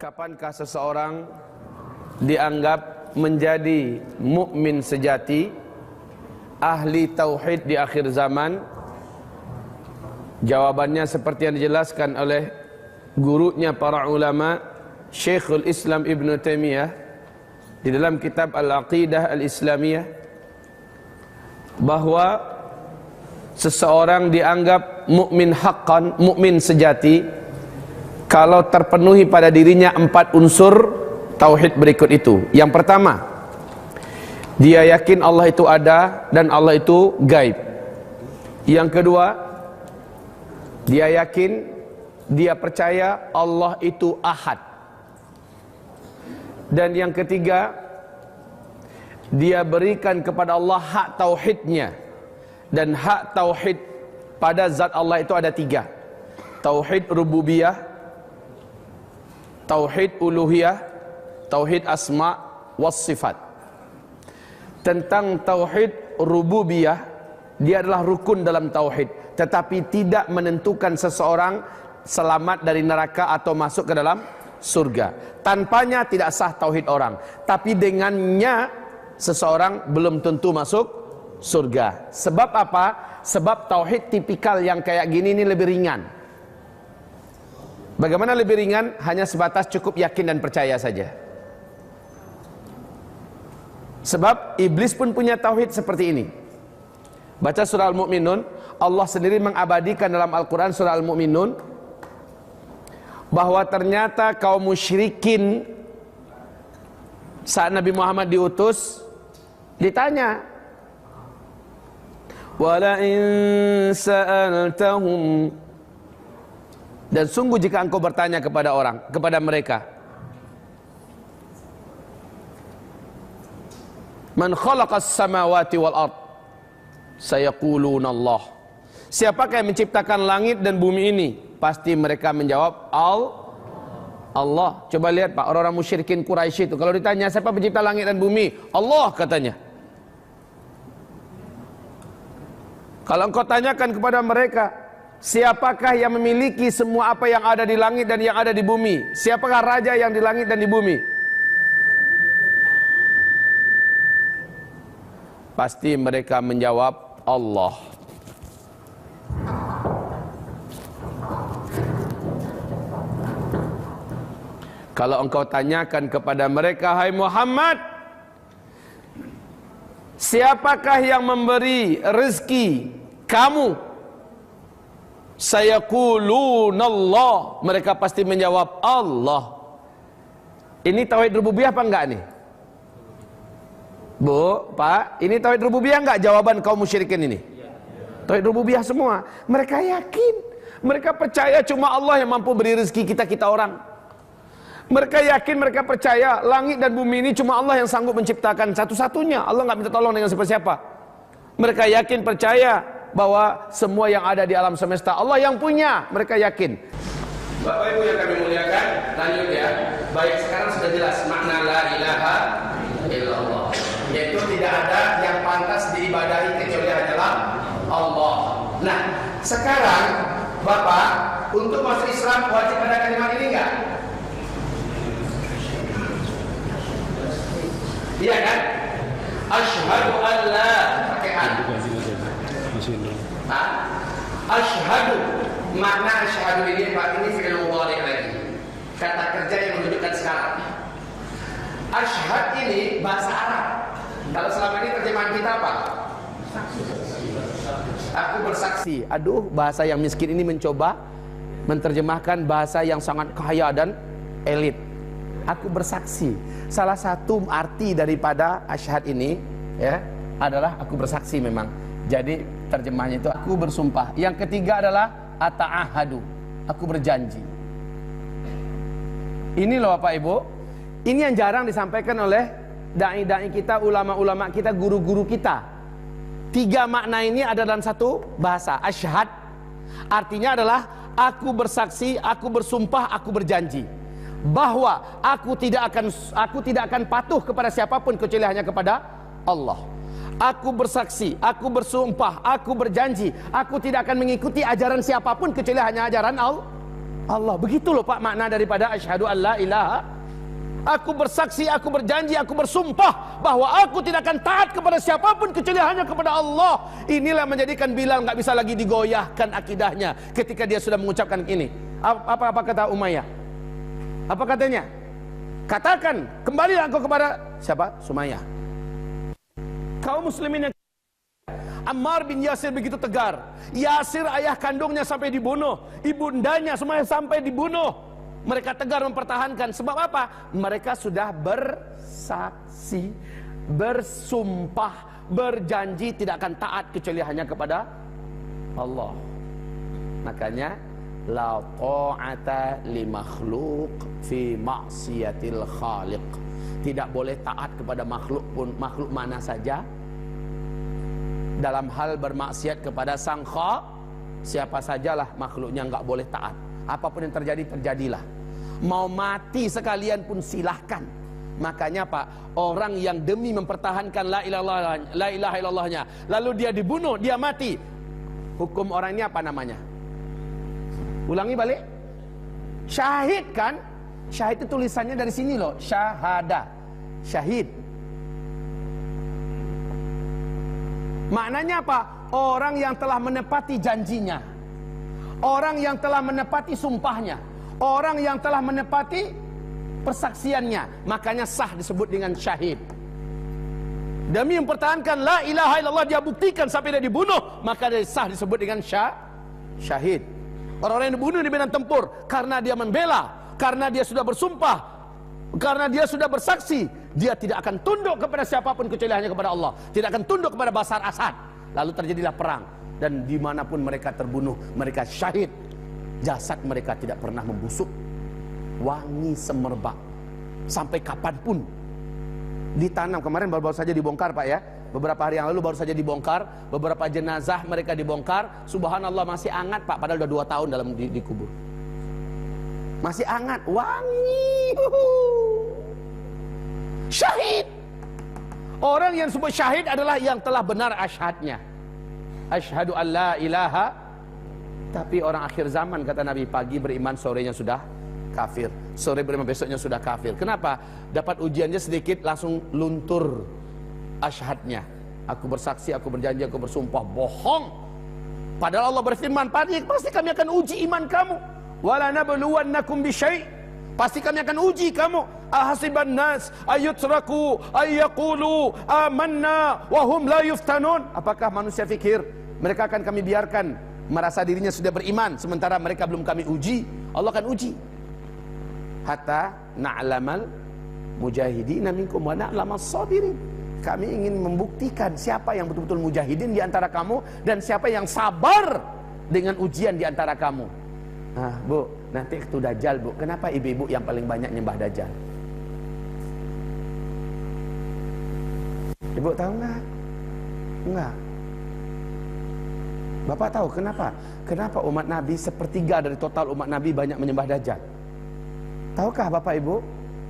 Kapankah seseorang dianggap menjadi mukmin sejati, ahli tauhid di akhir zaman? Jawabannya seperti yang dijelaskan oleh gurunya para ulama, Syekhul Islam Ibn Taimiyah di dalam kitab Al-Aqidah Al-Islamiyah, bahwa seseorang dianggap mukmin haqqan, mukmin sejati, kalau terpenuhi pada dirinya 4 unsur tauhid berikut itu. Yang pertama, dia yakin Allah itu ada dan Allah itu gaib. Yang kedua, dia yakin, dia percaya Allah itu ahad. Dan yang ketiga, dia berikan kepada Allah hak tauhidnya. Dan hak tauhid pada zat Allah itu ada 3. Tauhid rububiyah, tauhid uluhiyah, tauhid asma was sifat. Tentang tauhid rububiyah, dia adalah rukun dalam tauhid, tetapi tidak menentukan seseorang selamat dari neraka atau masuk ke dalam surga. Tanpanya tidak sah tauhid orang, tapi dengannya seseorang belum tentu masuk surga. Sebab apa? Sebab tauhid tipikal yang kayak gini ini lebih ringan. Bagaimana lebih ringan? Hanya sebatas cukup yakin dan percaya saja. Sebab iblis pun punya tauhid seperti ini. Baca surah Al-Mu'minun, Allah sendiri mengabadikan dalam Al-Quran surah Al-Mu'minun bahwa ternyata kaum musyrikin saat Nabi Muhammad diutus ditanya, wala in sa'altahum, dan sungguh jika engkau bertanya kepada orang, kepada mereka, man khalaqas samawati wal ard, sayaquluna Allah. Siapakah yang menciptakan langit dan bumi ini? Pasti mereka menjawab Allah. Coba lihat Pak, orang-orang musyrikin Quraisy itu kalau ditanya siapa pencipta langit dan bumi? Allah katanya. Kalau engkau tanyakan kepada mereka, siapakah yang memiliki semua apa yang ada di langit dan yang ada di bumi? Siapakah raja yang di langit dan di bumi? Pasti mereka menjawab Allah. Kalau engkau tanyakan kepada mereka, hai Muhammad, siapakah yang memberi rezeki kamu? Sayaqulunallah, mereka pasti menjawab Allah. Ini tauhid rububiyah apa enggak nih? Bu, Pak, ini tauhid rububiyah enggak jawaban kaum musyrikin ini? Tauhid rububiyah semua. Mereka yakin, mereka percaya cuma Allah yang mampu beri rezeki kita orang. Mereka yakin, mereka percaya langit dan bumi ini cuma Allah yang sanggup menciptakan satu-satunya. Allah enggak minta tolong dengan siapa-siapa. Mereka yakin, percaya bahwa semua yang ada di alam semesta Allah yang punya. Mereka yakin. Bapak Ibu yang kami muliakan, lanjut ya. Baik, sekarang sudah jelas makna la ilaha illallah, yaitu tidak ada yang pantas diibadahi kecuali hanyalah Allah. Nah, sekarang Bapak untuk masuk Islam wajib ada kalimat ini enggak? Iya kan? Asyhadu an la, pakai an. Asyhadu, makna asyhadu ini Pak, ini fi'il mudhari lagi, kata kerja yang menunjukkan sekarang. Asyhad ini bahasa Arab. Kalau selama ini terjemahan kita apa? Aku bersaksi. Aduh, bahasa yang miskin ini mencoba menerjemahkan bahasa yang sangat kaya dan elit. Aku bersaksi. Salah satu arti daripada asyhad ini ya adalah aku bersaksi memang. Jadi terjemahnya itu aku bersumpah. Yang ketiga adalah ata'ahadu, aku berjanji. Ini loh Bapak Ibu, ini yang jarang disampaikan oleh dai-dai kita, ulama-ulama kita, guru-guru kita. 3 makna ini ada dalam satu bahasa. Asyhad artinya adalah aku bersaksi, aku bersumpah, aku berjanji bahwa aku tidak akan patuh kepada siapapun kecuali hanya kepada Allah. Aku bersaksi, aku bersumpah, aku berjanji, aku tidak akan mengikuti ajaran siapapun kecuali hanya ajaran Allah. Begitu loh Pak makna daripada asyhadu an la ilaha. Aku bersaksi, aku berjanji, aku bersumpah bahwa aku tidak akan taat kepada siapapun kecuali hanya kepada Allah. Inilah menjadikan Bilal nggak bisa lagi digoyahkan akidahnya ketika dia sudah mengucapkan ini. Apa kata Umayyah? Apa katanya? Katakan, kembalilah engkau kepada siapa? Sumayyah. Kaum muslimin yang Ammar bin Yasir begitu tegar. Yasir ayah kandungnya sampai dibunuh, ibundanya semuanya sampai dibunuh. Mereka tegar mempertahankan. Sebab apa? Mereka sudah bersaksi, bersumpah, berjanji tidak akan taat kecuali hanya kepada Allah. Makanya la ta'ata li makhluq fi ma'siyatil khaliq. Tidak boleh taat kepada makhluk pun, makhluk mana saja, dalam hal bermaksiat kepada sang siapa sajalah makhluknya nggak boleh taat. Apapun yang terjadi, terjadilah. Mau mati sekalian pun silahkan. Makanya Pak, orang yang demi mempertahankan la ilaha illallahnya, lalu dia dibunuh, dia mati, hukum orang ini apa namanya? Ulangi balik. Syahid kan? Syahid itu tulisannya dari sini loh, syahada, syahid. Maknanya apa? Orang yang telah menepati janjinya, orang yang telah menepati sumpahnya, orang yang telah menepati persaksiannya, makanya sah disebut dengan syahid. Demi mempertahankan la ilaha illallah, dia buktikan sampai dia dibunuh, maka dia sah disebut dengan syahid. Orang-orang yang dibunuh di medan tempur karena dia membela, karena dia sudah bersumpah, karena dia sudah bersaksi, dia tidak akan tunduk kepada siapapun kecuali hanya kepada Allah, tidak akan tunduk kepada Bashar Asad. Lalu terjadilah perang, dan dimanapun mereka terbunuh, mereka syahid. Jasad mereka tidak pernah membusuk, wangi semerbak sampai kapanpun. Ditanam, kemarin baru saja dibongkar Pak ya, beberapa hari yang lalu baru saja dibongkar. Beberapa jenazah mereka dibongkar, subhanallah masih hangat Pak, padahal udah 2 tahun dalam dikubur, masih hangat, wangi. Syahid. Orang yang disebut syahid adalah yang telah benar asyhadnya, asyhadu an la ilaha. Tapi orang akhir zaman kata Nabi, pagi beriman, sorenya sudah kafir, sore beriman, besoknya sudah kafir. Kenapa? Dapat ujiannya sedikit langsung luntur asyhadnya. Aku bersaksi, aku berjanji, aku bersumpah, bohong. Padahal Allah berfirman, pasti kami akan uji iman kamu. Wala nabluwannakum bisyai'. Pasti kami akan uji kamu. Ahasiban nas ayutraku ayyaqulu amanna wa hum la yuftanun. Apakah manusia fikir mereka akan kami biarkan merasa dirinya sudah beriman sementara mereka belum kami uji? Allah akan uji. Hatta na'lamal mujahidina minkum wa na'lamas sabirin. Kami ingin membuktikan siapa yang betul-betul mujahidin di antara kamu dan siapa yang sabar dengan ujian di antara kamu. Nah, Bu, nanti itu Dajjal, Bu. Kenapa ibu-ibu yang paling banyak nyembah Dajjal? Ibu tahu nggak? Enggak. Bapak tahu kenapa? Kenapa umat Nabi sepertiga dari total umat Nabi banyak menyembah Dajjal? Tahukah Bapak Ibu?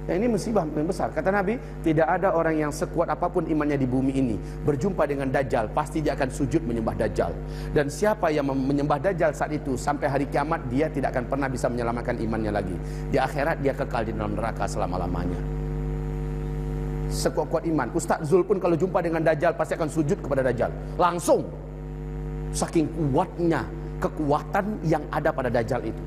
Ya, ini musibah yang besar. Kata Nabi, tidak ada orang yang sekuat apapun imannya di bumi ini berjumpa dengan Dajjal, pasti dia akan sujud menyembah Dajjal. Dan siapa yang menyembah Dajjal saat itu sampai hari kiamat, dia tidak akan pernah bisa menyelamatkan imannya lagi. Di akhirat dia kekal di dalam neraka selama-lamanya. Sekuat-kuat iman. Ustaz Zul pun kalau jumpa dengan Dajjal pasti akan sujud kepada Dajjal langsung. Saking kuatnya kekuatan yang ada pada Dajjal itu,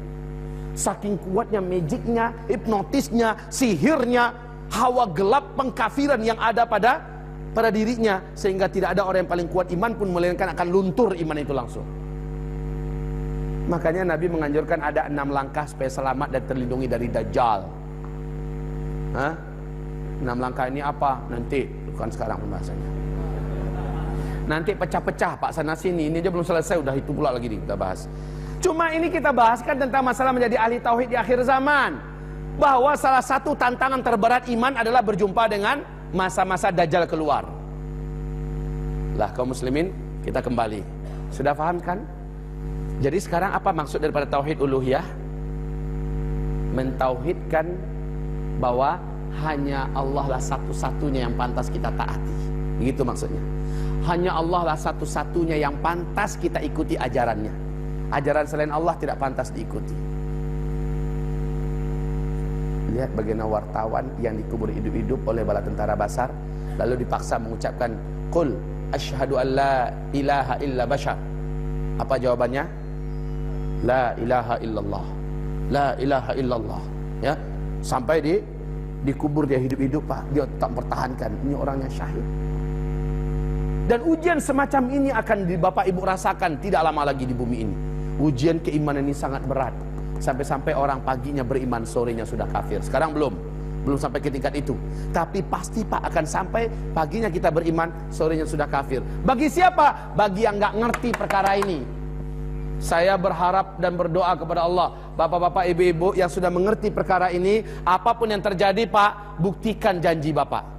saking kuatnya magicnya, hipnotisnya, sihirnya, hawa gelap pengkafiran yang ada pada dirinya, sehingga tidak ada orang yang paling kuat iman pun melainkan akan luntur iman itu langsung. Makanya Nabi menganjurkan ada 6 langkah supaya selamat dan terlindungi dari Dajjal. 6 langkah ini apa? Nanti, bukan sekarang pembahasannya. Nanti pecah-pecah Pak sana sini, ini aja belum selesai udah itu pula lagi kita bahas. Cuma ini kita bahaskan tentang masalah menjadi ahli tauhid di akhir zaman, bahwa salah satu tantangan terberat iman adalah berjumpa dengan masa-masa Dajjal keluar. Lah kaum muslimin, kita kembali. Sudah paham kan? Jadi sekarang apa maksud daripada tauhid uluhiyah? Mentauhidkan bahwa hanya Allah lah satu-satunya yang pantas kita taati. Begitu maksudnya. Hanya Allah lah satu-satunya yang pantas kita ikuti ajarannya. Ajaran selain Allah tidak pantas diikuti. Lihat bagaimana wartawan yang dikubur hidup-hidup oleh bala tentara Basar, lalu dipaksa mengucapkan qul asyhadu an la ilaha illa bashar. Apa jawabannya? La ilaha illallah, la ilaha illallah. Ya, sampai dikubur dia hidup-hidup, Pak. Dia tetap mempertahankan, ini orangnya syahid. Dan ujian semacam ini akan Bapak Ibu rasakan tidak lama lagi di bumi ini. Ujian keimanan ini sangat berat. Sampai-sampai orang paginya beriman, sorenya sudah kafir. Sekarang belum sampai ke tingkat itu. Tapi pasti Pak akan sampai paginya kita beriman, sorenya sudah kafir. Bagi siapa? Bagi yang nggak ngerti perkara ini. Saya berharap dan berdoa kepada Allah, bapak-bapak, ibu-ibu yang sudah mengerti perkara ini, apapun yang terjadi Pak, buktikan janji Bapak.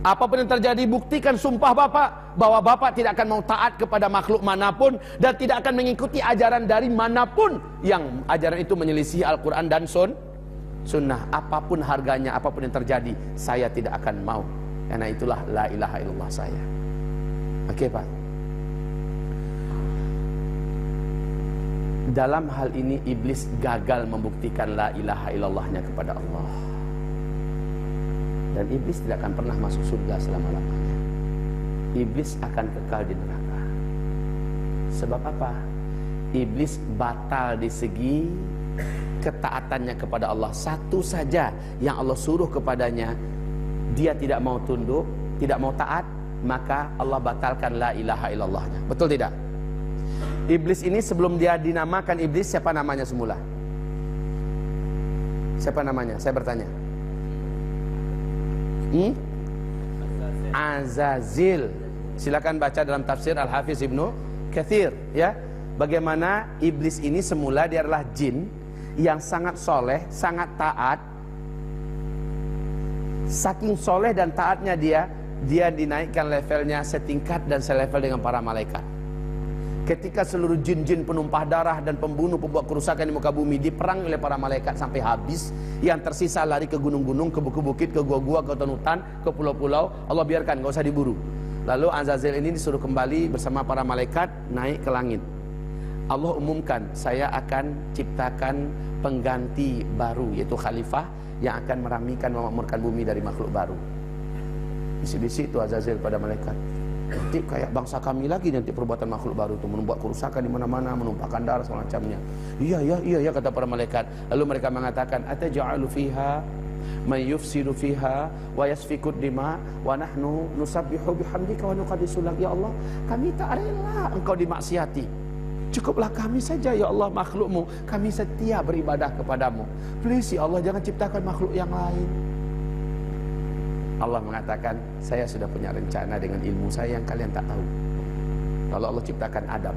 Apapun yang terjadi, buktikan sumpah Bapak bahwa Bapak tidak akan mau taat kepada makhluk manapun dan tidak akan mengikuti ajaran dari manapun yang ajaran itu menyelisih Al-Quran dan Sunnah. Apapun harganya, apapun yang terjadi, saya tidak akan mau. Karena itulah la ilaha illallah saya. Oke Pak. Dalam hal ini iblis gagal membuktikan la ilaha illallahnya kepada Allah. Dan iblis tidak akan pernah masuk surga selama-lamanya. Iblis akan kekal di neraka. Sebab apa? Iblis batal di segi ketaatannya kepada Allah. Satu saja yang Allah suruh kepadanya, dia tidak mau tunduk, tidak mau taat, maka Allah batalkan la ilaha illallahnya. Betul tidak? Iblis ini sebelum dia dinamakan iblis, siapa namanya semula? Siapa namanya? Saya bertanya. Azazil. Silakan baca dalam tafsir Al-Hafiz Ibnu Katsir, ya. Bagaimana iblis ini semula dia adalah jin yang sangat soleh, sangat taat. Saking soleh dan taatnya dia dinaikkan levelnya setingkat dan selevel dengan para malaikat. Ketika seluruh jin-jin penumpah darah dan pembunuh, pembuat kerusakan di muka bumi diperang oleh para malaikat sampai habis, yang tersisa lari ke gunung-gunung, ke bukit-bukit, ke gua-gua, ke hutan, ke pulau-pulau, Allah biarkan, gak usah diburu. Lalu Azazel ini disuruh kembali bersama para malaikat naik ke langit. Allah umumkan, saya akan ciptakan pengganti baru, yaitu khalifah yang akan meramaikan, memakmurkan bumi dari makhluk baru. Bisi-bisi itu Azazel pada malaikat, nanti kayak bangsa kami lagi nanti perbuatan makhluk baru itu, membuat kerusakan di mana-mana, menumpahkan darah semacamnya. Iya kata para malaikat. Lalu mereka mengatakan, ataj'alu fiha may yufsidu fiha wa yasfikud dima wa nahnu nusabbihu bihamdika wa nuqaddisu lak. Ya Allah, kami tak rela engkau dimaksiati. Cukuplah kami saja ya Allah makhlukmu, kami setia beribadah kepadamu. Please ya Allah, jangan ciptakan makhluk yang lain. Allah mengatakan, saya sudah punya rencana dengan ilmu saya yang kalian tak tahu. Kalau Allah ciptakan Adam,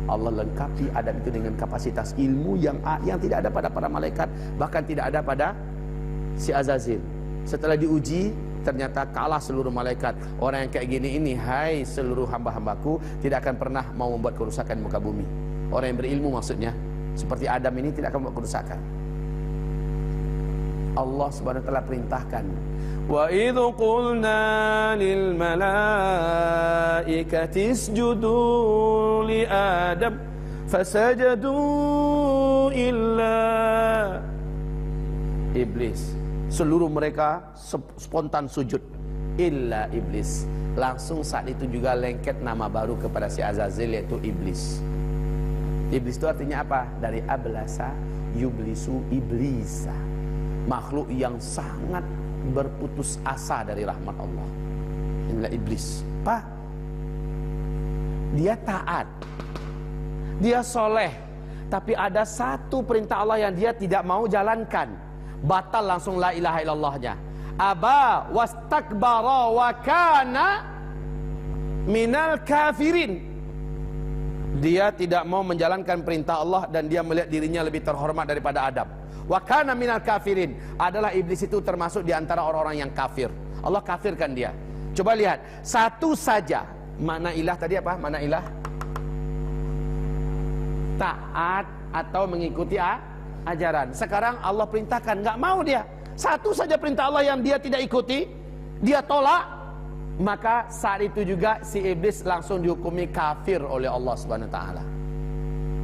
Allah lengkapi Adam itu dengan kapasitas ilmu yang tidak ada pada para malaikat, bahkan tidak ada pada si Azazil. Setelah diuji, ternyata kalah seluruh malaikat. Orang yang kayak gini ini, hai seluruh hamba-hambaku, tidak akan pernah mau membuat kerusakan di muka bumi. Orang yang berilmu maksudnya, seperti Adam ini tidak akan membuat kerusakan. Allah Subhanahu wa taala perintahkan, wa idh qulna lil malaikati isjudu li Adam fasajadu illa iblis. Seluruh mereka spontan sujud illa iblis. Langsung saat itu juga lengket nama baru kepada si Azazel, yaitu iblis. Iblis itu artinya apa? Dari ablasa yublisu iblisa, makhluk yang sangat berputus asa dari rahmat Allah. Inilah iblis. Pak, dia taat, dia soleh, tapi ada satu perintah Allah yang dia tidak mau jalankan, batal langsung la ilaha illallahnya. Aba wastakbara wa kana minal kafirin. Dia tidak mau menjalankan perintah Allah dan dia melihat dirinya lebih terhormat daripada Adam. Wa kana minal kafirin, adalah iblis itu termasuk di antara orang-orang yang kafir. Allah kafirkan dia. Coba lihat, satu saja makna ilah tadi apa? Makna ilah taat atau mengikuti ajaran. Sekarang Allah perintahkan, nggak mau dia. Satu saja perintah Allah yang dia tidak ikuti, dia tolak, maka saat itu juga si iblis langsung dihukumi kafir oleh Allah Subhanahu wa taala.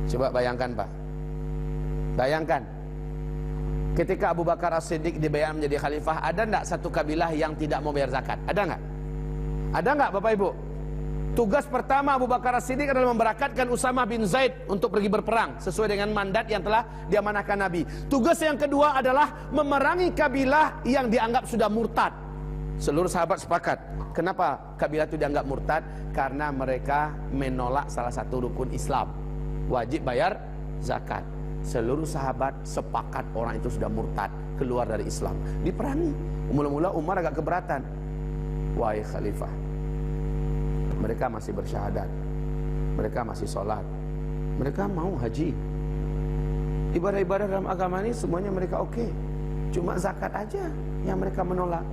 Coba bayangkan, Pak. Bayangkan. Ketika Abu Bakar As-Siddiq dibayar menjadi khalifah, ada enggak satu kabilah yang tidak mau bayar zakat? Ada enggak? Ada enggak Bapak Ibu? Tugas pertama Abu Bakar As-Siddiq adalah memberakatkan Usamah bin Zaid untuk pergi berperang sesuai dengan mandat yang telah diamanahkan Nabi. Tugas yang kedua adalah memerangi kabilah yang dianggap sudah murtad. Seluruh sahabat sepakat. Kenapa kabilah itu dianggap murtad? Karena mereka menolak salah satu rukun Islam, wajib bayar zakat. Seluruh sahabat sepakat orang itu sudah murtad, keluar dari Islam, diperangi. Mula-mula Umar agak keberatan. Wahai khalifah, mereka masih bersyahadat, mereka masih sholat, mereka mau haji, ibadah-ibadah dalam agama ini semuanya mereka oke. Cuma zakat aja yang mereka menolak.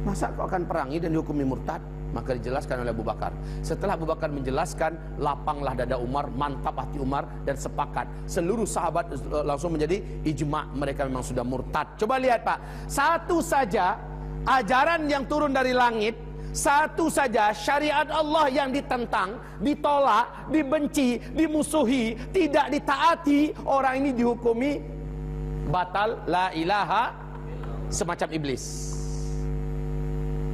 Masa kau akan perangi dan dihukumi murtad? Maka dijelaskan oleh Abu Bakar. Setelah Abu Bakar menjelaskan, lapanglah dada Umar, mantap hati Umar, dan sepakat. Seluruh sahabat langsung menjadi ijma', mereka memang sudah murtad. Coba lihat Pak, satu saja ajaran yang turun dari langit, satu saja syariat Allah yang ditentang, ditolak, dibenci, dimusuhi, tidak ditaati, orang ini dihukumi batal, la ilaha, semacam iblis.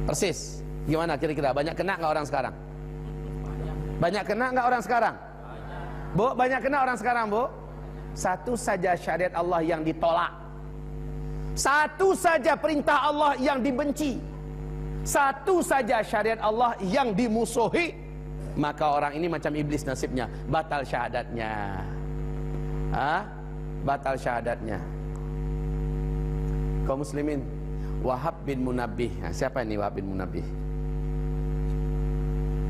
Persis. Gimana kira-kira? Banyak kena nggak orang sekarang? Banyak kena nggak orang sekarang? Bu, banyak kena orang sekarang, Bu? Satu saja syariat Allah yang ditolak, satu saja perintah Allah yang dibenci, satu saja syariat Allah yang dimusuhi, maka orang ini macam iblis nasibnya, batal syahadatnya. Batal syahadatnya. Kaum muslimin, Wahab bin Munabbih. Nah, siapa ini Wahab bin Munabbih?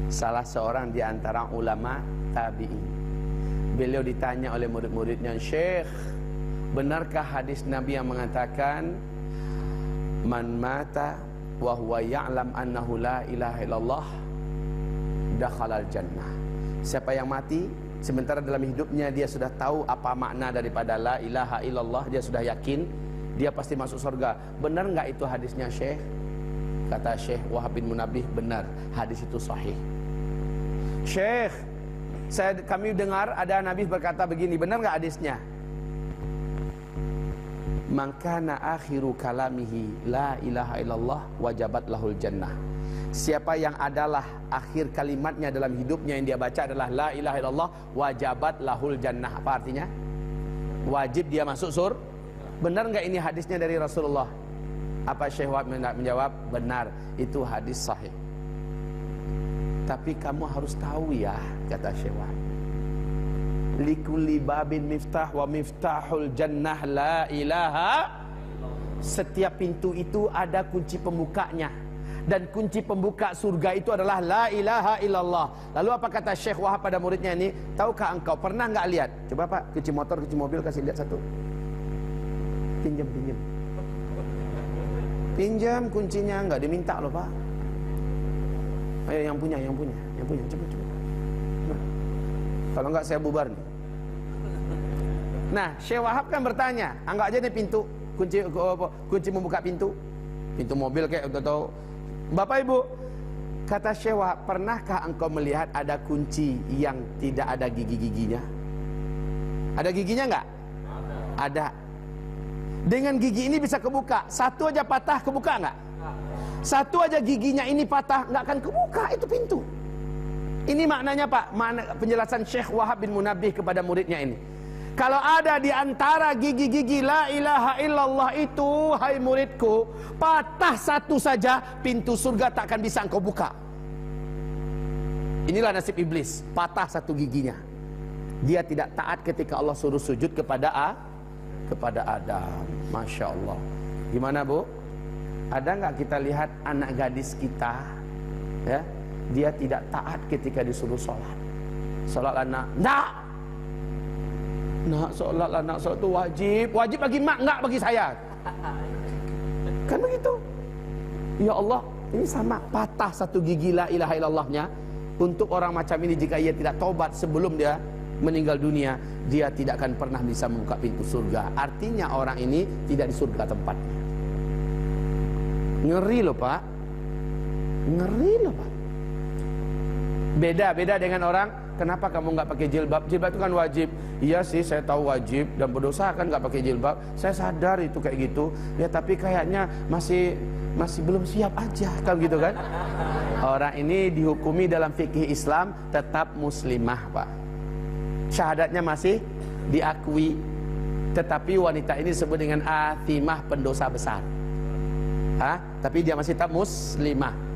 Salah seorang di antara ulama tabi'in. Beliau ditanya oleh murid-muridnya, "Syekh, benarkah hadis Nabi yang mengatakan man mata wa huwa ya'lam annahu la ilaha illallah dakhalal jannah?" Siapa yang mati sementara dalam hidupnya dia sudah tahu apa makna daripada la ilaha illallah, dia sudah yakin, dia pasti masuk surga. Benar enggak itu hadisnya, Syekh? Kata Syekh Wahab bin Munabbih, benar, hadis itu sahih. Syekh, kami dengar ada Nabi berkata begini, benar enggak hadisnya? Man kana akhiru kalamihi la ilaha illallah wajabat lahul jannah. Siapa yang adalah akhir kalimatnya dalam hidupnya yang dia baca adalah la ilaha illallah, wajabat lahul jannah. Apa artinya? Wajib dia masuk surga. Benar enggak ini hadisnya dari Rasulullah? Apa Syekh Wahab menjawab, benar, itu hadis sahih. Tapi kamu harus tahu ya, kata Syekh Wahab, likulli babin miftah wa miftahul jannah la ilaha. Setiap pintu itu ada kunci pembukanya, dan kunci pembuka surga itu adalah la ilaha illallah. Lalu apa kata Syekh Wahab pada muridnya ini? Tahukah engkau, pernah enggak lihat? Coba Pak, kunci motor, kunci mobil, kasih lihat satu. Pinjam kuncinya, enggak diminta loh Pak. Ayo yang punya, coba. Nah, kalau enggak saya bubar nih. Nah, Syekh Wahab kan bertanya, anggap aja nih pintu, kunci membuka pintu mobil kayak atau Bapak Ibu, kata Syekh Wahab, pernahkah engkau melihat ada kunci yang tidak ada gigi-giginya? Ada giginya enggak? Ada. Dengan gigi ini bisa kebuka. Satu aja patah, kebuka enggak? Satu aja giginya ini patah, enggak akan kebuka itu pintu. Ini maknanya Pak, makna penjelasan Syekh Wahab bin Munabbih kepada muridnya ini. Kalau ada di antara gigi-gigi la ilaha illallah itu, hai muridku, patah satu saja, pintu surga tak akan bisa engkau buka. Inilah nasib iblis, patah satu giginya. Dia tidak taat ketika Allah suruh sujud kepada Adam. Masya Allah. Gimana Bu? Ada nggak kita lihat anak gadis kita, ya, dia tidak taat ketika disuruh sholat. Sholat anak, nak sholat itu wajib bagi mak, nggak bagi saya. Kan begitu. Ya Allah, ini sama, patah satu gigi la ilaha illallahnya. Untuk orang macam ini, jika ia tidak tobat sebelum dia meninggal dunia, dia tidak akan pernah bisa membuka pintu surga. Artinya orang ini tidak di surga tempatnya. Ngeri loh Pak. Beda dengan orang kenapa kamu nggak pakai jilbab? Jilbab itu kan wajib. Iya sih, saya tahu wajib dan berdosa kan nggak pakai jilbab. Saya sadar itu kayak gitu. Ya tapi kayaknya masih belum siap aja, kan gitu kan? Orang ini dihukumi dalam fikih Islam tetap muslimah, Pak. Syahadatnya masih diakui, tetapi wanita ini disebut dengan athimah, pendosa besar. Tapi dia masih tetap muslimah.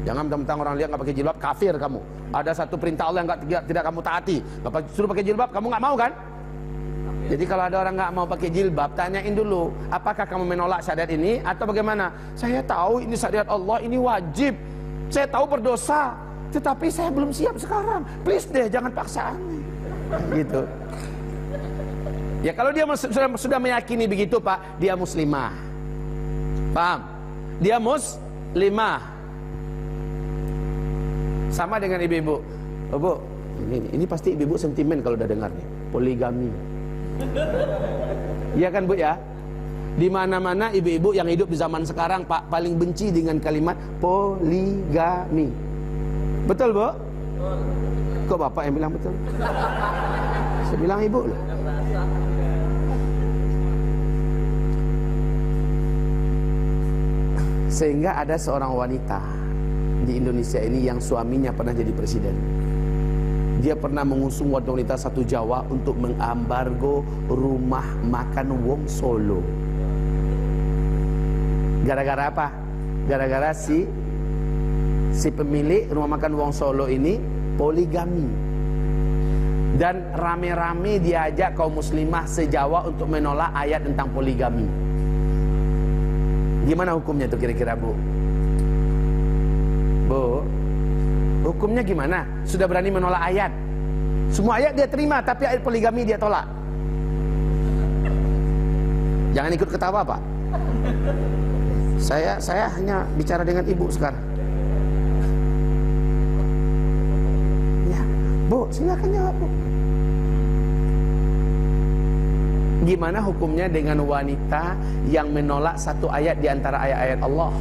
Jangan mentang-mentang orang lihat nggak pakai jilbab kafir kamu. Ada satu perintah Allah yang tidak kamu taati, suruh pakai jilbab, kamu nggak mau kan? Jadi kalau ada orang nggak mau pakai jilbab, tanyain dulu, apakah kamu menolak syariat ini atau bagaimana? Saya tahu ini syariat Allah, ini wajib. Saya tahu berdosa, tetapi saya belum siap sekarang. Please deh, jangan paksa aneh. Gitu. Ya kalau dia sudah meyakini begitu, Pak, dia muslimah. Paham? Dia muslimah. Sama dengan ibu-ibu. Oh, Bu, ini pasti ibu-ibu sentimen kalau udah dengar nih, poligami. Iya kan, Bu ya? Di mana-mana ibu-ibu yang hidup di zaman sekarang, Pak, paling benci dengan kalimat poligami. Betul, Bu? Kok Bapak yang bilang betul? Saya bilang ibu loh. Sehingga ada seorang wanita di Indonesia ini yang suaminya pernah jadi presiden. Dia pernah mengusung wanita satu Jawa untuk mengembargo rumah makan Wong Solo. Gara-gara apa? Gara-gara si pemilik rumah makan Wong Solo ini poligami. Dan rame-rame diajak kaum muslimah se-Jawa untuk menolak ayat tentang poligami. Gimana hukumnya tuh kira-kira, Bu? Bu, hukumnya gimana? Sudah berani menolak ayat. Semua ayat dia terima, tapi ayat poligami dia tolak. Jangan ikut ketawa, Pak. Saya hanya bicara dengan ibu sekarang. Ya, Bu, silakan jawab, Bu. Gimana hukumnya dengan wanita yang menolak satu ayat di antara ayat-ayat Allah?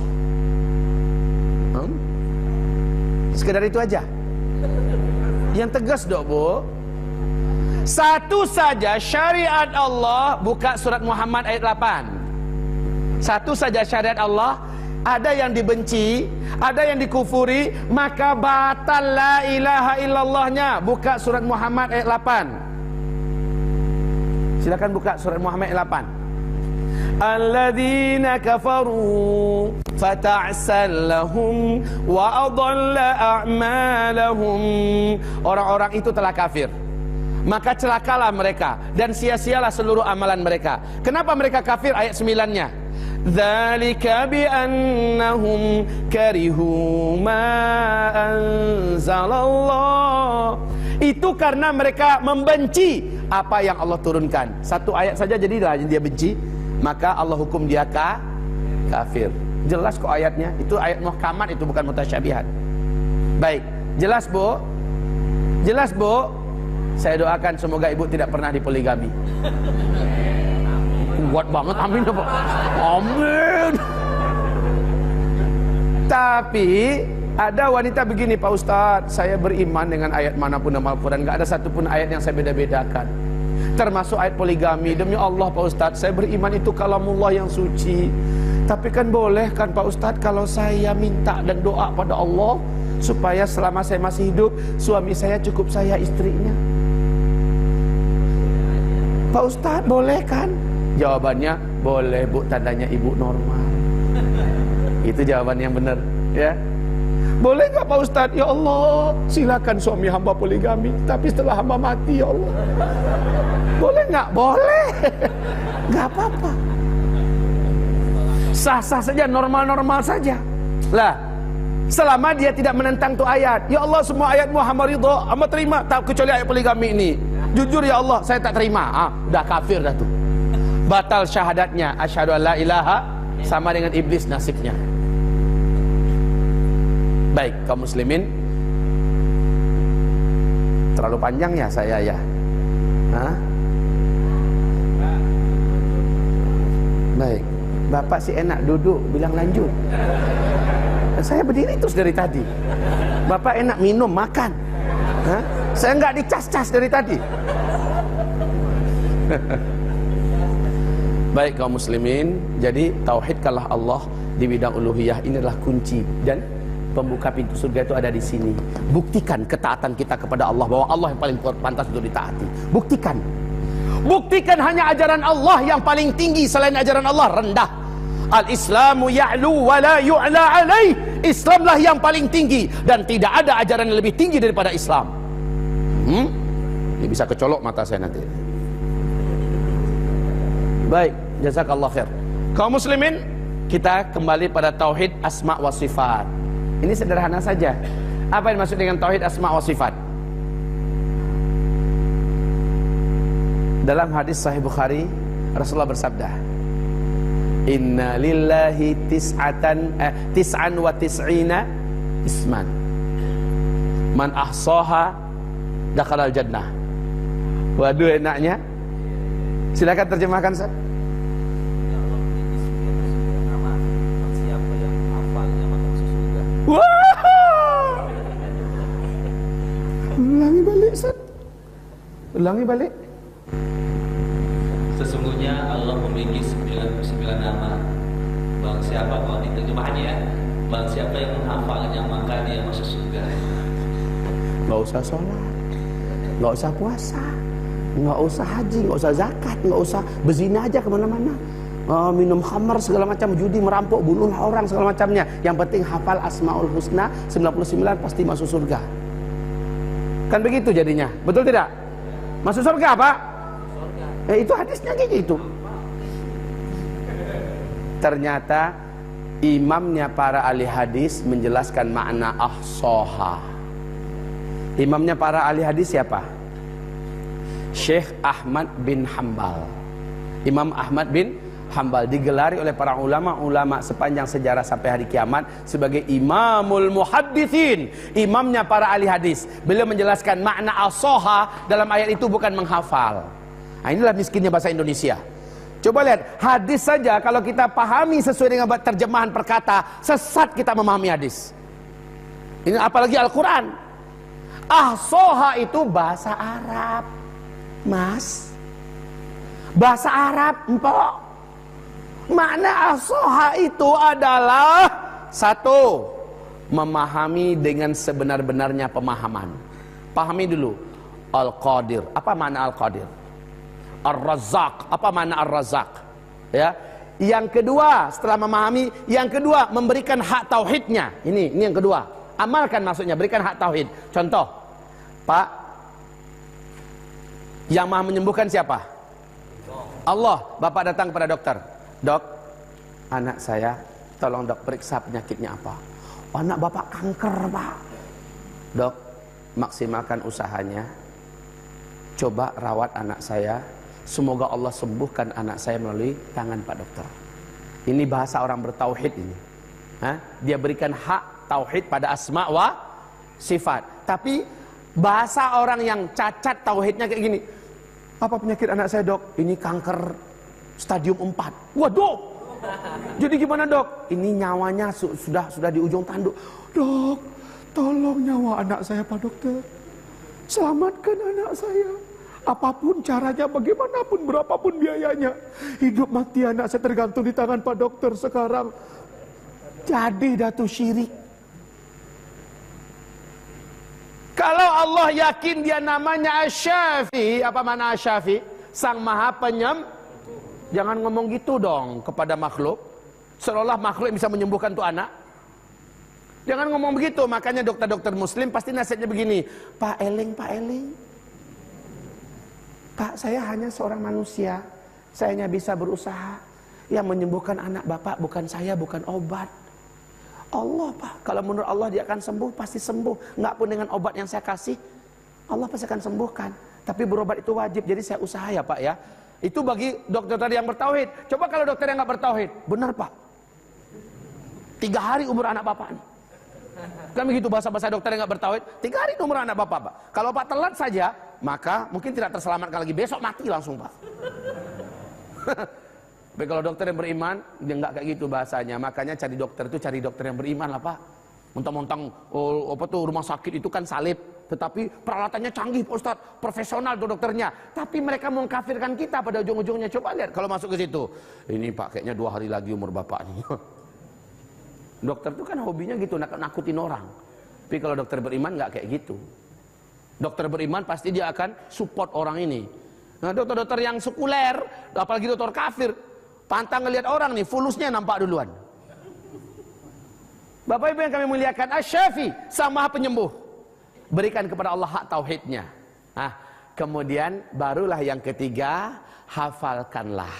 Sekedar itu aja. Yang tegas dok, Bu. Satu saja syariat Allah, buka surat Muhammad ayat 8. Satu saja syariat Allah, ada yang dibenci, ada yang dikufuri, maka batal la ilaha illallahnya. Buka surat Muhammad ayat 8. Silakan buka surat Muhammad ayat 8. Alladzina kafaru fata'sal lahum wa adalla a'malahum. Orang-orang itu telah kafir, maka celakalah mereka dan sia-sialah seluruh amalan mereka. Kenapa mereka kafir? Ayat 9-nya. Dzalika bi annahum karihu ma anzalallah. Itu karena mereka membenci apa yang Allah turunkan. Satu ayat saja jadilah dia benci, maka Allah hukum dia kafir. Jelas kok ayatnya. Itu ayat muhkamat, itu bukan mutasyabihat. Baik, jelas, Bu? Jelas, Bu? Saya doakan semoga ibu tidak pernah dipoligami. Kuat banget, amin ya, Pak. Amin. Tapi ada wanita begini, Pak Ustadz, saya beriman dengan ayat manapun dalam Al-Quran, gak ada satupun ayat yang saya beda-bedakan, termasuk ayat poligami. Demi Allah Pak Ustadz, saya beriman itu kalamullah yang suci. Tapi kan boleh kan Pak Ustadz, kalau saya minta dan doa pada Allah supaya selama saya masih hidup, suami saya cukup saya istrinya. Pak Ustadz, boleh kan? Jawabannya, boleh Bu, tandanya ibu normal. Itu jawaban yang benar, ya. Boleh nggak Pak Ustadz? Ya Allah, silakan suami hamba poligami, tapi setelah hamba mati, ya Allah. Boleh nggak? Boleh. Nggak apa-apa. Sah-sah saja, normal-normal saja. Lah, selama dia tidak menentang tuh ayat. Ya Allah, semua ayatmu hamba ridho, hamba terima, tak kecuali ayat poligami ini. Jujur ya Allah, saya tak terima. Udah kafir dah tuh. Batal syahadatnya, asyhadu an la ilaha, sama dengan iblis nasibnya. Baik, kaum muslimin, terlalu panjang ya saya ya. Baik, Bapak sih enak duduk, bilang lanjut. Saya berdiri terus dari tadi. Bapak enak minum, makan. Saya nggak dicas-cas dari tadi. Baik kaum muslimin, jadi tauhidkanlah Allah di bidang uluhiyah, ini adalah kunci dan pembuka pintu surga itu ada di sini. Buktikan ketaatan kita kepada Allah, bahwa Allah yang paling pantas untuk ditaati. Buktikan. Buktikan hanya ajaran Allah yang paling tinggi, selain ajaran Allah rendah. Al-Islamu ya'lu wa la yu'la alaih. Islamlah yang paling tinggi dan tidak ada ajaran yang lebih tinggi daripada Islam. Ini bisa kecolok mata saya nanti. Baik, jazakallah khair. Kaum muslimin, kita kembali pada tauhid asma wa sifat. Ini sederhana saja. Apa yang maksud dengan tauhid asma wa sifat? Dalam hadis Sahih Bukhari, Rasulullah bersabda, Inna lillahi tis'an wa tis'ina isman. Man ahsaha dakhalal jannah. Waduh enaknya. Silakan terjemahkan, Ustaz. Wah! Ulangi balik, Ustaz. Ulangi balik. Sesungguhnya Allah memiliki 99 nama. Bang siapa, kalau diterjemahannya ya, bang siapa yang menghafalnya maka dia masuk surga. Nggak usah sholat, nggak usah puasa, nggak usah haji, nggak usah zakat, nggak usah berzina aja kemana-mana, minum khamar segala macam, judi, merampok, bunuh orang segala macamnya. Yang penting hafal Asmaul Husna 99 pasti masuk surga. Kan begitu jadinya, betul tidak? Masuk surga apa? Itu hadisnya kayak gitu. Ternyata imamnya para ahli hadis menjelaskan makna ahsoha. Imamnya para ahli hadis siapa? Syekh Ahmad bin Hambal. Imam Ahmad bin Hambal digelari oleh para ulama-ulama sepanjang sejarah sampai hari kiamat sebagai Imamul Muhaddithin, imamnya para ahli hadis. Beliau menjelaskan makna ahsoha dalam ayat itu bukan menghafal. Nah, inilah miskinnya bahasa Indonesia. Coba lihat, hadis saja kalau kita pahami sesuai dengan terjemahan perkata, sesat kita memahami hadis. Ini apalagi Al-Quran. Ahsoha itu bahasa Arab, Mas. Bahasa Arab, empok. Makna ahsoha itu adalah satu, memahami dengan sebenar-benarnya pemahaman. Pahami dulu. Al-Qadir, apa makna Al-Qadir? Ar-Razzaq, apa makna Ar-Razzaq? Ya. Yang kedua, setelah memahami, yang kedua memberikan hak tauhidnya. Ini yang kedua. Amalkan maksudnya, berikan hak tauhid. Contoh, Pak, yang maha menyembuhkan siapa? Allah. Bapak datang kepada dokter. Dok, anak saya, tolong dok periksa penyakitnya apa? Anak bapak kanker, Pak. Dok, maksimalkan usahanya. Coba rawat anak saya. Semoga Allah sembuhkan anak saya melalui tangan Pak Dokter. Ini bahasa orang bertauhid ini. Dia berikan hak tauhid pada asma wa sifat. Tapi bahasa orang yang cacat tauhidnya kayak gini. Apa penyakit anak saya, Dok? Ini kanker stadium 4. Waduh. Jadi gimana, Dok? Ini nyawanya sudah di ujung tanduk. Dok, tolong nyawa anak saya, Pak Dokter. Selamatkan anak saya. Apapun caranya, bagaimanapun, berapapun biayanya. Hidup mati anak saya tergantung di tangan Pak Dokter sekarang. Jadi datu syirik. Kalau Allah yakin dia namanya Asy-Syafi, apa makna Asy-Syafi? Sang Maha Penyembuh. Jangan ngomong gitu dong kepada makhluk. Seolah makhluk yang bisa menyembuhkan tuh anak. Jangan ngomong begitu. Makanya dokter-dokter muslim pasti nasihatnya begini. Pak Eling, Pak Eling. Pak, saya hanya seorang manusia. Saya hanya bisa berusaha. Yang menyembuhkan anak Bapak bukan saya, bukan obat. Allah, Pak. Kalau menurut Allah dia akan sembuh, pasti sembuh. Nggak pun dengan obat yang saya kasih, Allah pasti akan sembuhkan. Tapi berobat itu wajib, jadi saya usaha ya, Pak ya. Itu bagi dokter tadi yang bertauhid. Coba kalau dokter yang nggak bertauhid, benar Pak. 3 hari umur anak Bapak nih. Kan begitu bahasa-bahasa dokter yang nggak bertauhid. 3 hari umur anak Bapak, Pak. Kalau Pak telat saja, maka mungkin tidak terselamatkan lagi. Besok mati langsung, Pak. Tapi kalau dokter yang beriman, dia nggak kayak gitu bahasanya. Makanya cari dokter itu cari dokter yang beriman lah, Pak. Mentang-mentang rumah sakit itu kan salib, tetapi peralatannya canggih Pak Ustaz, profesional dokternya. Tapi mereka mengkafirkan kita pada ujung-ujungnya. Coba lihat kalau masuk ke situ. Ini Pak, kayaknya 2 hari lagi umur Bapak nih. Dokter itu kan hobinya gitu, nakutin orang. Tapi kalau dokter beriman nggak kayak gitu. Dokter beriman pasti dia akan support orang ini. Nah, dokter-dokter yang sekuler, apalagi dokter kafir, pantang ngelihat orang nih, fulusnya nampak duluan. Bapak Ibu yang kami muliakan, Asy-Syafi, Sang Maha Penyembuh. Berikan kepada Allah hak tauhidnya. Nah, kemudian barulah yang ketiga, hafalkanlah.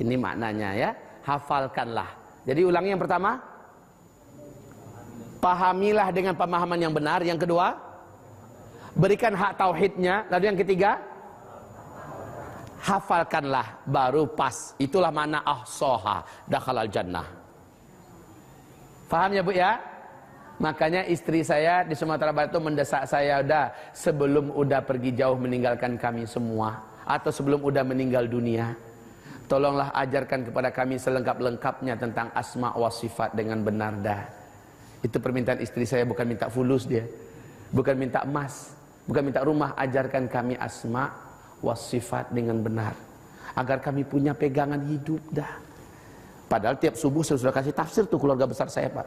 Ini maknanya ya, hafalkanlah. Jadi ulangi yang pertama, pahamilah dengan pemahaman yang benar. Yang kedua, berikan hak tauhidnya. Lalu yang ketiga, hafalkanlah, baru pas. Itulah makna ahsaha dakhalal jannah. Paham ya Bu ya? Makanya istri saya di Sumatera Barat itu mendesak saya, sebelum udah pergi jauh meninggalkan kami semua, atau sebelum udah meninggal dunia, tolonglah ajarkan kepada kami selengkap-lengkapnya tentang asma wa sifat dengan benar dah. Itu permintaan istri saya, bukan minta fulus dia, bukan minta emas, bukan minta rumah. Ajarkan kami asma wa sifat dengan benar, agar kami punya pegangan hidup dah. Padahal tiap subuh saya sudah kasih tafsir tuh keluarga besar saya Pak.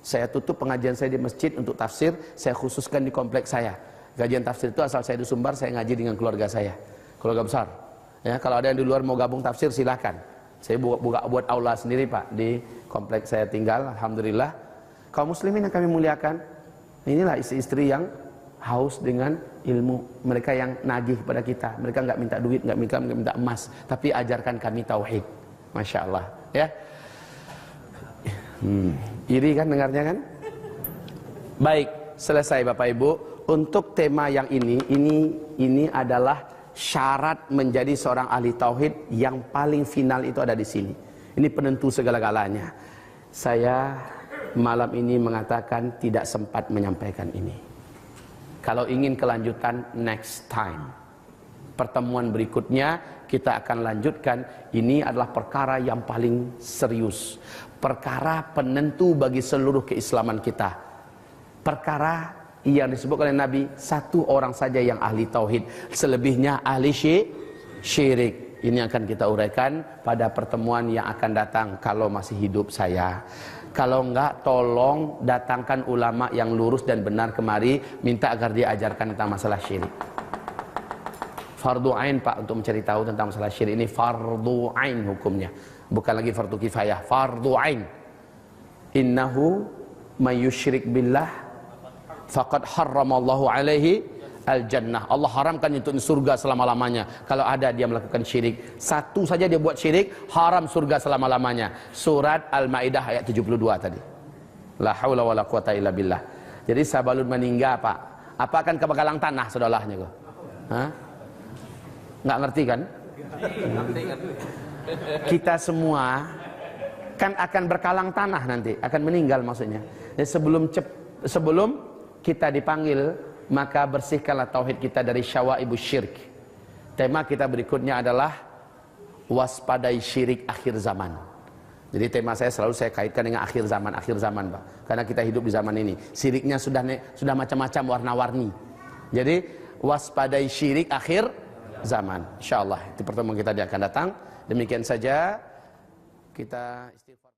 Saya tutup pengajian saya di masjid untuk tafsir, saya khususkan di kompleks saya. Kajian tafsir itu asal saya di Sumbar, saya ngaji dengan keluarga saya, keluarga besar. Ya, kalau ada yang di luar mau gabung tafsir silahkan. Saya buat aula sendiri Pak di kompleks saya tinggal. Alhamdulillah. Kaum muslimin yang kami muliakan, inilah istri-istri yang haus dengan ilmu. Mereka yang nagih kepada kita. Mereka nggak minta duit, nggak minta emas, tapi ajarkan kami tauhid. Masya Allah. Ya, iri kan dengarnya kan? Baik, selesai Bapak Ibu. Untuk tema yang ini adalah syarat menjadi seorang ahli tauhid yang paling final, itu ada di sini. Ini penentu segala-galanya. Saya malam ini mengatakan tidak sempat menyampaikan ini. Kalau ingin kelanjutan, next time, pertemuan berikutnya kita akan lanjutkan. Ini adalah perkara yang paling serius, perkara penentu bagi seluruh keislaman kita, perkara yang disebut oleh Nabi, 1 orang saja yang ahli tauhid, selebihnya ahli syirik. Ini akan kita uraikan pada pertemuan yang akan datang kalau masih hidup saya. Kalau enggak, tolong datangkan ulama yang lurus dan benar kemari, minta agar dia ajarkan tentang masalah syirik. Fardu ain Pak untuk mencari tahu tentang masalah syirik ini. Fardu ain hukumnya, bukan lagi fardu kifayah, fardu ain. Innahu may yusyrik billah faqad harramallahu alaihi al-jannah. Allah haramkan untuk surga selama-lamanya kalau ada dia melakukan syirik. 1 saja dia buat syirik, haram surga selama-lamanya. Surat Al-Maidah ayat 72 tadi. La haula wala quwata illa billah. Jadi sabalun meninggal Pak, apa akan ke bakalang tanah saudalahnya kok? Hah? Nggak ngerti kan? Kita semua kan akan berkalang tanah nanti, akan meninggal maksudnya. Jadi sebelum kita dipanggil, maka bersihkanlah tauhid kita dari syawaibus syirk. Tema kita berikutnya adalah waspadai syirik akhir zaman. Jadi tema saya selalu saya kaitkan dengan akhir zaman Pak. Karena kita hidup di zaman ini, syiriknya sudah macam-macam, warna-warni. Jadi waspadai syirik akhir zaman. Insyaallah itu pertemuan kita akan datang. Demikian saja kita istighfar.